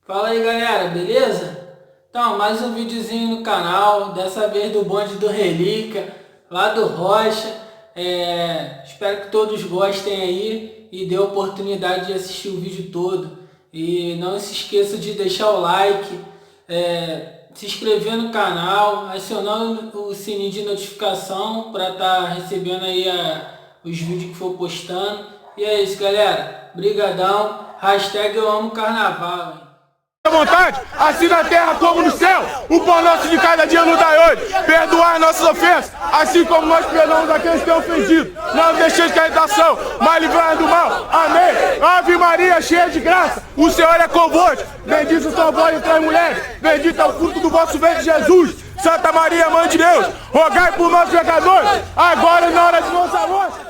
Fala aí galera, beleza? Então, mais um videozinho no canal, dessa vez do bonde do Relíquia, lá do Rocha. Espero que todos gostem aí e dê a oportunidade de assistir o vídeo todo. E não se esqueça de deixar o like, se inscrever no canal, acionando o sininho de notificação para estar recebendo aí os vídeos que for postando. E é isso galera, brigadão, hashtag eu amo carnaval, hein? Vontade, assim na terra como no céu, o pão nosso de cada dia nos dai hoje, perdoar nossas ofensas, assim como nós perdoamos aqueles que têm ofendido, não deixeis de tentação, mas livrai do mal, amém. Ave Maria, cheia de graça, o Senhor é convosco, bendita sois vós entre as mulheres, bendito é o fruto do vosso ventre, Jesus. Santa Maria, Mãe de Deus, rogai por nós pecadores, agora e na hora de nossa morte.